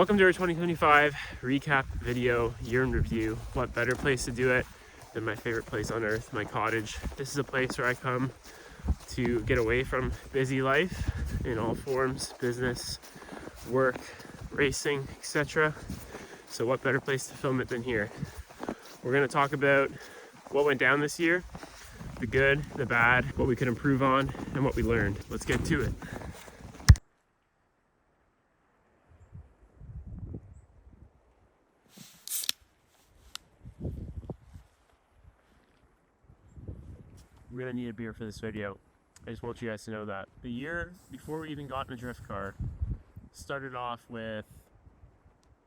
Welcome to our 2025 recap video, year in review. What better place to do it than my favorite place on earth, my cottage. This is a place where I come to get away from busy life in all forms, business, work, racing, etc. So what better place to film it than here? We're going to talk about what went down this year, the good, the bad, what we could improve on, and what we learned. Let's get to it. We're gonna need a beer for this video. I just want you guys to know that. The year before we even got in a drift car started off with,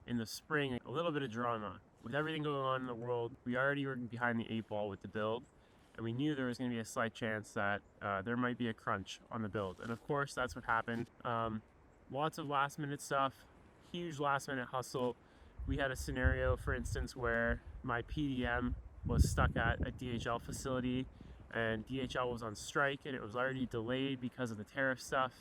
in the spring, a little bit of drama. With everything going on in the world, we already were behind the 8 ball with the build, and we knew there was going to be a slight chance that there might be a crunch on the build. And of course, that's what happened. Lots of last minute stuff, huge last minute hustle. We had a scenario, for instance, where my PDM was stuck at a DHL facility, and DHL was on strike, and it was already delayed because of the tariff stuff.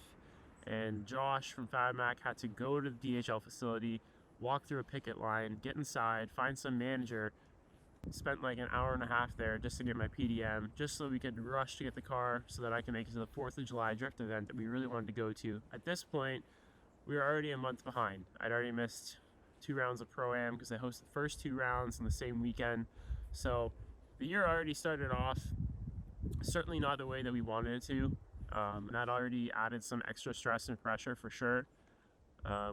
And Josh from FabMac had to go to the DHL facility, walk through a picket line, get inside, find some manager, spent like an hour and a half there just to get my PDM, just so we could rush to get the car so that I can make it to the 4th of July drift event that we really wanted to go to. At this point, we were already a month behind. I'd already missed 2 rounds of Pro-Am because I hosted the first 2 rounds in the same weekend. So the year already started off certainly not the way that we wanted it to. And that already added some extra stress and pressure for sure.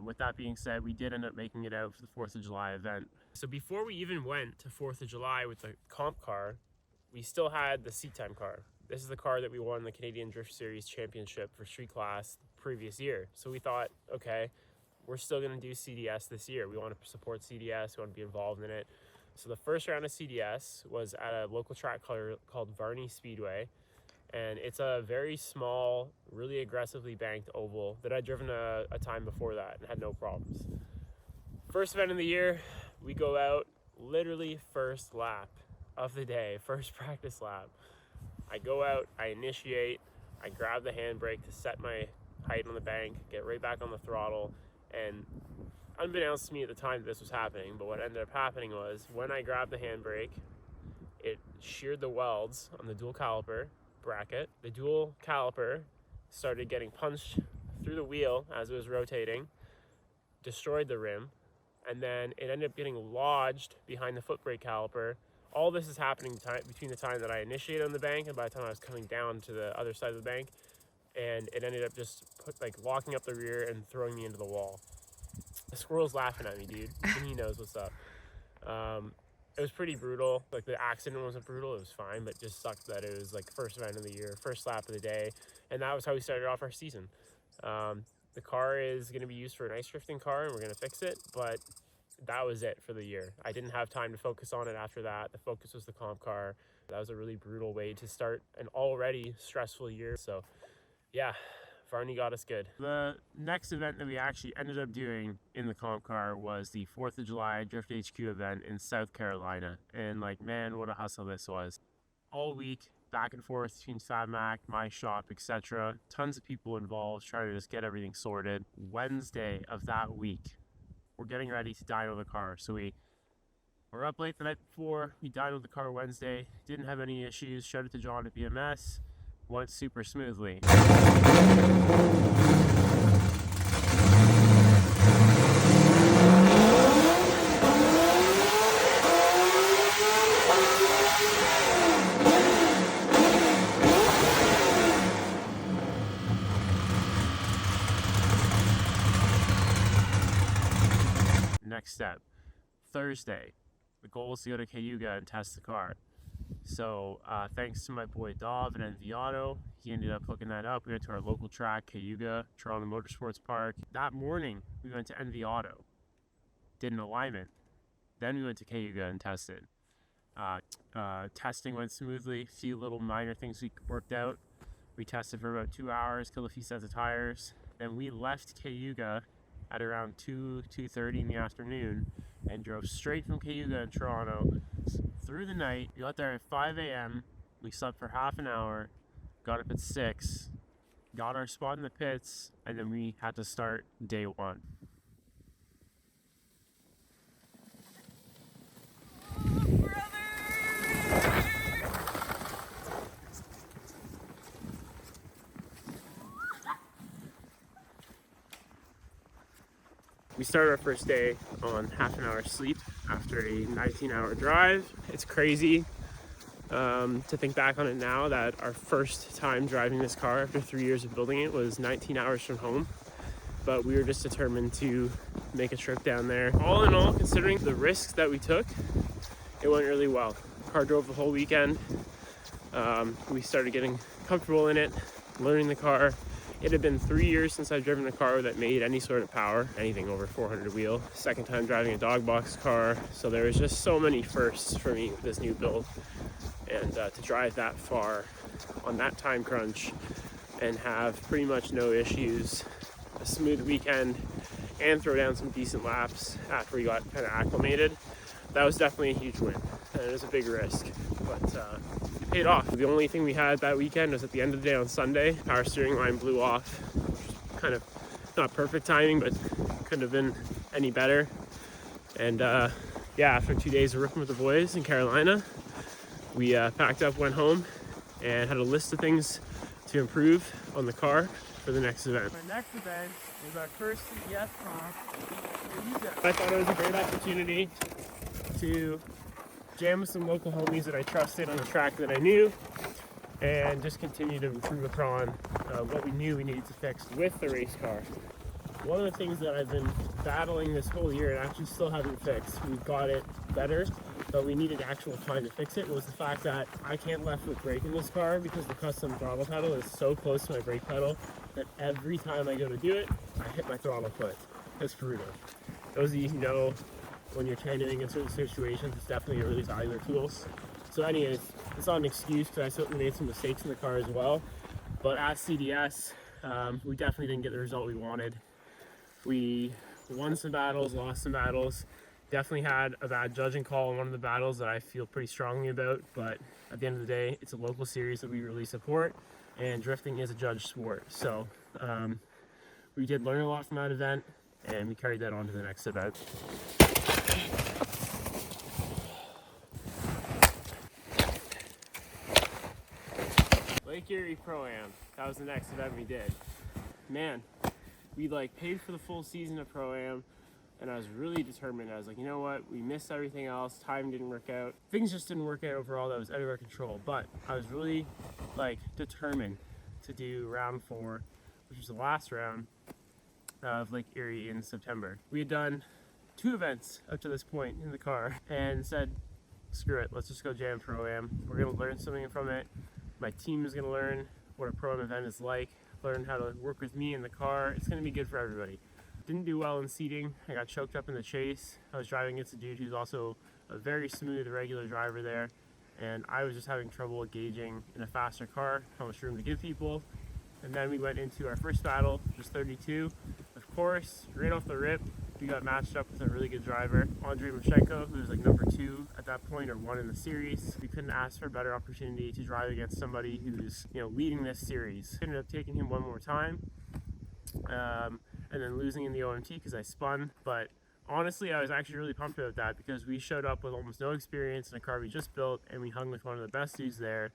With that being said, we did end up making it out for the 4th of July event. So before we even went to 4th of July with the comp car, we still had the seat time car. This is the car that we won the Canadian Drift Series Championship for street class the previous year. So we thought, okay, we're still gonna do CDS this year. We want to support CDS, we want to be involved in it. So the first round of CDS was at a local track called Varney Speedway. And it's a very small, really aggressively banked oval that I'd driven a time before that and had no problems. First event of the year, we go out, literally first lap of the day, first practice lap. I go out, I initiate, I grab the handbrake to set my height on the bank, get right back on the throttle, and unbeknownst to me at the time that this was happening, but what ended up happening was when I grabbed the handbrake, it sheared the welds on the dual caliper bracket. The dual caliper started getting punched through the wheel as it was rotating, destroyed the rim, and then it ended up getting lodged behind the foot brake caliper. All this is happening between the time that I initiated on the bank and by the time I was coming down to the other side of the bank, and it ended up just locking up the rear and throwing me into the wall. The squirrel's laughing at me, dude, and he knows what's up. It was pretty brutal. Like, the accident wasn't brutal, it was fine, but just sucked that it was like first event of the year, first lap of the day, and that was how we started off our season. The car is going to be used for an ice drifting car, and we're going to fix it, but that was it for the year. I didn't have time to focus on it after that. The focus was the comp car. That was a really brutal way to start an already stressful year. So yeah, Varney got us good. The next event that we actually ended up doing in the comp car was the 4th of July Drift HQ event in South Carolina. And like, man, what a hustle this was. All week, back and forth between FabMac, my shop, etc. Tons of people involved trying to just get everything sorted. Wednesday of that week, we're getting ready to dyno the car. So we were up late the night before, we dynoed the car Wednesday, didn't have any issues, showed it to John at BMS, went super smoothly. Next step, Thursday, the goal was to go to Cayuga and test the car. So thanks to my boy Dov and NV Auto, he ended up hooking that up. We went to our local track, Cayuga, Toronto Motorsports Park. That morning, we went to NV Auto, did an alignment. Then we went to Cayuga and tested. Testing went smoothly, a few little minor things we worked out. We tested for about 2 hours, killed a few sets of tires. Then we left Cayuga at around 2:30 in the afternoon and drove straight from Cayuga in Toronto through the night. We got there at 5 a.m. We slept for half an hour, got up at 6, got our spot in the pits, and then we had to start day one. We started our first day on half an hour sleep after a 19-hour drive. It's crazy to think back on it now that our first time driving this car after 3 years of building it was 19 hours from home. But we were just determined to make a trip down there. All in all, considering the risks that we took, it went really well. Car drove the whole weekend. We started getting comfortable in it, learning the car. It had been 3 years since I've driven a car that made any sort of power, anything over 400 wheel. Second time driving a dog box car, so there was just so many firsts for me with this new build. And to drive that far on that time crunch and have pretty much no issues, a smooth weekend, and throw down some decent laps after we got kind of acclimated, that was definitely a huge win. And it was a big risk, but it paid off. The only thing we had that weekend was at the end of the day on Sunday, power steering line blew off. Kind of not perfect timing, but couldn't have been any better. And yeah, after 2 days of ripping with the boys in Carolina, we packed up, went home, and had a list of things to improve on the car for the next event. My next event is our first CDS comp. I thought it was a great opportunity to jam with some local homies that I trusted on a track that I knew, and just continue to improve upon what we knew we needed to fix with the race car. One of the things that I've been battling this whole year and actually still haven't fixed, we've got it better, but we needed actual time to fix it, was the fact that I can't left foot brake in this car because the custom throttle pedal is so close to my brake pedal that every time I go to do it, I hit my throttle foot. It's brutal. Those of you who know, when you're tandeling in certain situations, it's definitely a really valuable tool. So anyways, it's not an excuse because I certainly made some mistakes in the car as well. But at CDS, we definitely didn't get the result we wanted. We won some battles, lost some battles. Definitely had a bad judging call in one of the battles that I feel pretty strongly about. But at the end of the day, it's a local series that we really support, and drifting is a judged sport. So we did learn a lot from that event, and we carried that on to the next event. Lake Erie Pro-Am, that was the next event we did. Man, we paid for the full season of Pro-Am, and I was really determined. I was like, you know what, we missed everything else, time didn't work out. Things just didn't work out overall, that was out of our control, but I was really determined to do round 4, which was the last round of Lake Erie in September. We had done 2 events up to this point in the car and said, screw it, let's just go jam Pro-Am. We're gonna learn something from it. My team is gonna learn what a Pro-Am event is like, learn how to work with me in the car. It's gonna be good for everybody. Didn't do well in seating. I got choked up in the chase. I was driving against a dude who's also a very smooth, regular driver there, and I was just having trouble gauging in a faster car how much room to give people. And then we went into our first battle, which was 32. Of course, right off the rip, we got matched up with a really good driver, Andrei Mashenko, who was number 2 at that point, or 1 in the series. We couldn't ask for a better opportunity to drive against somebody who's leading this series. Ended up taking him one more time, and then losing in the OMT because I spun. But honestly, I was actually really pumped about that because we showed up with almost no experience in a car we just built, and we hung with one of the best dudes there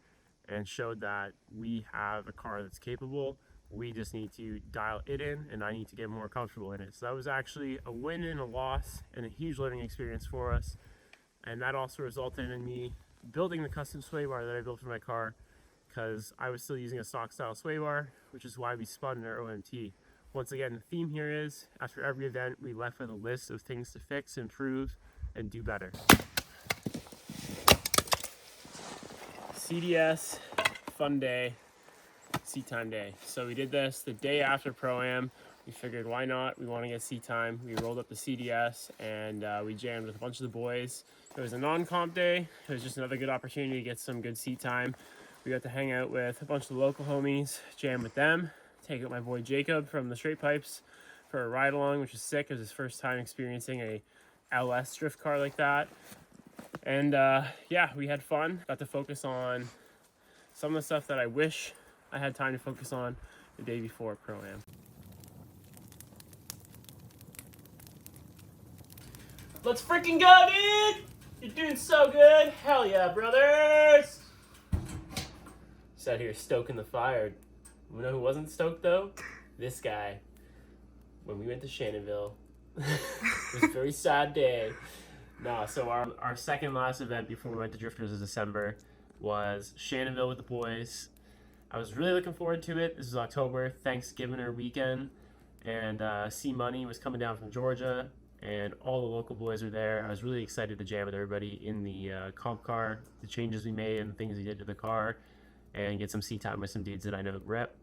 and showed that we have a car that's capable. We just need to dial it in, and I need to get more comfortable in it. So that was actually a win and a loss and a huge learning experience for us. And that also resulted in me building the custom sway bar that I built for my car, because I was still using a stock style sway bar, which is why we spun in our OMT. Once again, the theme here is, after every event, we left with a list of things to fix, improve, and do better. CDS, fun day, seat time day. So we did this the day after Pro-Am. We figured, why not? We want to get seat time. We rolled up the CDS, and we jammed with a bunch of the boys. It was a non-comp day. It was just another good opportunity to get some good seat time. We got to hang out with a bunch of the local homies, jam with them, take out my boy Jacob from the Straight Pipes for a ride along, which is sick. It was his first time experiencing a LS drift car like that. And yeah, we had fun. Got to focus on some of the stuff that I wish I had time to focus on the day before Pro-Am. Let's freaking go, dude! You're doing so good! Hell yeah, brothers! Sat here stoking the fire. You know who wasn't stoked though? This guy. When we went to Shannonville, It was a very sad day. No, so our second last event before we went to Drifters in December was Shannonville with the boys. I was really looking forward to it. This is October, Thanksgiving weekend, and C Money was coming down from Georgia, and all the local boys were there. I was really excited to jam with everybody in the comp car, the changes we made and the things we did to the car, and get some seat time with some dudes that I know rep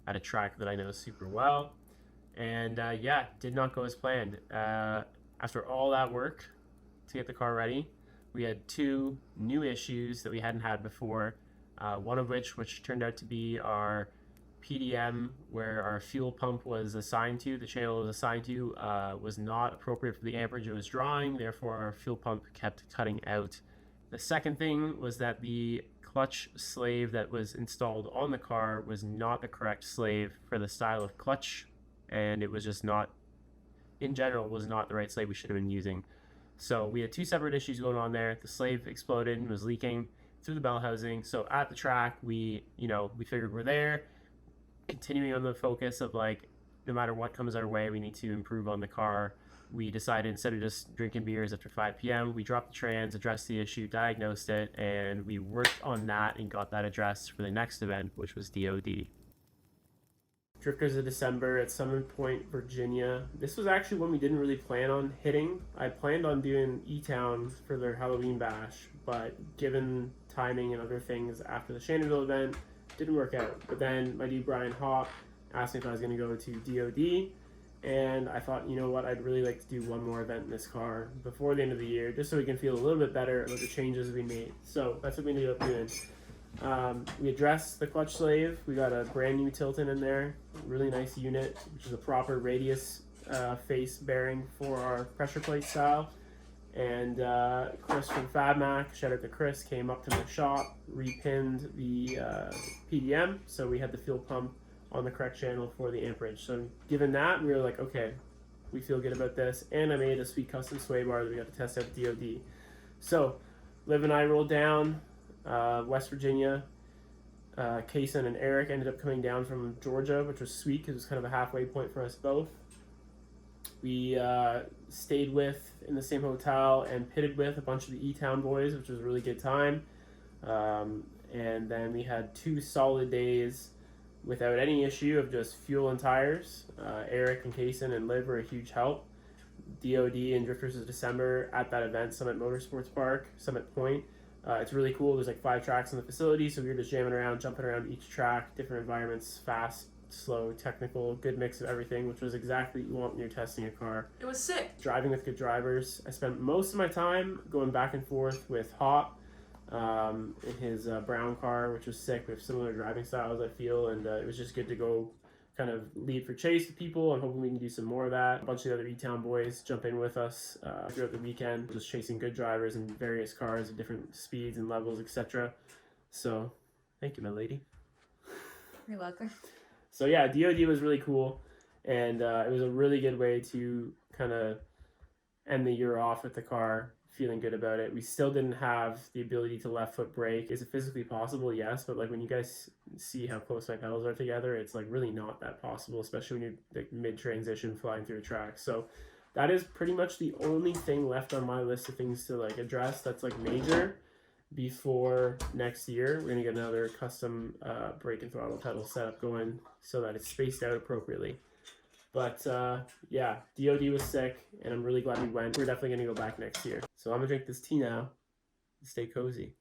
at a track that I know super well. And yeah, did not go as planned. After all that work to get the car ready, we had two new issues that we hadn't had before. One of which turned out to be our PDM, where our fuel pump was assigned to, the channel was assigned to, was not appropriate for the amperage it was drawing. Therefore, our fuel pump kept cutting out. The second thing was that the clutch slave that was installed on the car was not the correct slave for the style of clutch, and it was just not, in general, was not the right slave we should have been using. So we had two separate issues going on there. The slave exploded and was leaking through the bell housing. So at the track, we figured we're there, continuing on the focus of like, no matter what comes our way, we need to improve on the car. We decided instead of just drinking beers after 5 p.m., we dropped the trans, addressed the issue, diagnosed it, and we worked on that and got that addressed for the next event, which was DOD. Drifters of December at Summit Point, Virginia. This was actually one we didn't really plan on hitting. I planned on doing E-Town for their Halloween bash, but given timing and other things after the Shannonville event, didn't work out. But then my dude Brian Hawk asked me if I was going to go to DOD, and I thought, you know what, I'd really like to do one more event in this car before the end of the year, just so we can feel a little bit better about the changes we made. So that's what we ended up doing. We addressed the clutch slave. We got a brand new Tilton in there, really nice unit, which is a proper radius face bearing for our pressure plate style. And Chris from FabMac, shout out to Chris, came up to my shop, repinned the PDM, so we had the fuel pump on the correct channel for the amperage. So given that, we were like, okay, we feel good about this. And I made a sweet custom sway bar that we got to test out at DOD. So Liv and I rolled down West Virginia. Kaysen and Eric ended up coming down from Georgia, which was sweet because it was kind of a halfway point for us both. We stayed with in the same hotel and pitted with a bunch of the E-Town boys, which was a really good time. And then we had 2 solid days without any issue of just fuel and tires. Eric and Kaysen and Liv were a huge help. DOD and Drifters of December at that event, Summit Motorsports Park, Summit Point. It's really cool. There's like 5 tracks in the facility, so we were just jamming around, jumping around each track, different environments, fast, slow, technical, good mix of everything, which was exactly what you want when you're testing a car. It was sick. Driving with good drivers. I spent most of my time going back and forth with Hop in his brown car, which was sick. We have similar driving styles, I feel, and it was just good to go kind of lead for chase with people. I'm hoping we can do some more of that. A bunch of the other E-Town boys jump in with us throughout the weekend, just chasing good drivers in various cars at different speeds and levels, etc. So, thank you, my lady. You're welcome. So yeah, DOD was really cool, and it was a really good way to kind of end the year off with the car, feeling good about it. We still didn't have the ability to left foot brake. Is it physically possible? Yes, but like when you guys see how close my pedals are together, it's like really not that possible, especially when you're like mid transition flying through a track. So that is pretty much the only thing left on my list of things to like address that's like major before next year. We're gonna get another custom brake and throttle pedal setup going so that it's spaced out appropriately. But yeah, DOD was sick, and I'm really glad we went. We're definitely gonna go back next year. So I'm gonna drink this tea now and stay cozy.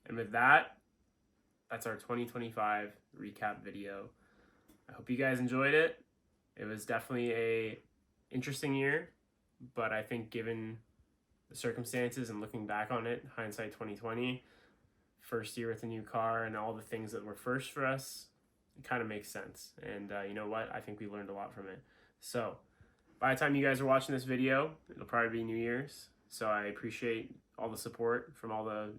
And with that, that's our 2025 recap video. I hope you guys enjoyed it. It was definitely a interesting year, but I think given the circumstances and looking back on it, hindsight 2020, first year with a new car and all the things that were first for us, it kind of makes sense. And you know what? I think we learned a lot from it. So by the time you guys are watching this video, it'll probably be New Year's. So I appreciate all the support from all the,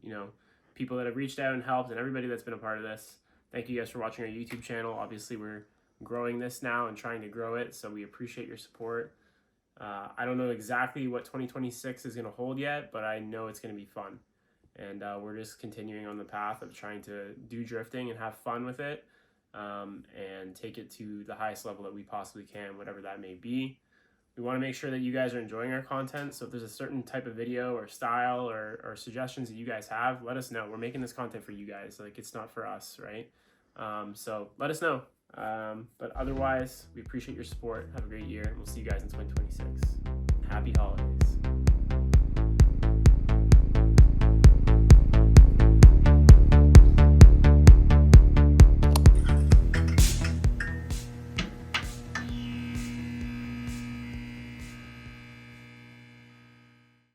people that have reached out and helped and everybody that's been a part of this. Thank you guys for watching our YouTube channel. Obviously, we're growing this now and trying to grow it, so we appreciate your support. I don't know exactly what 2026 is going to hold yet, but I know it's going to be fun. And we're just continuing on the path of trying to do drifting and have fun with it. and take it to the highest level that we possibly can, whatever that may be. We want to make sure that you guys are enjoying our content. So if there's a certain type of video or style or suggestions that you guys have, let us know. We're making this content for you guys. Like, it's not for us, right? So let us know. But otherwise, we appreciate your support. Have a great year, and we'll see you guys in 2026. Happy holidays.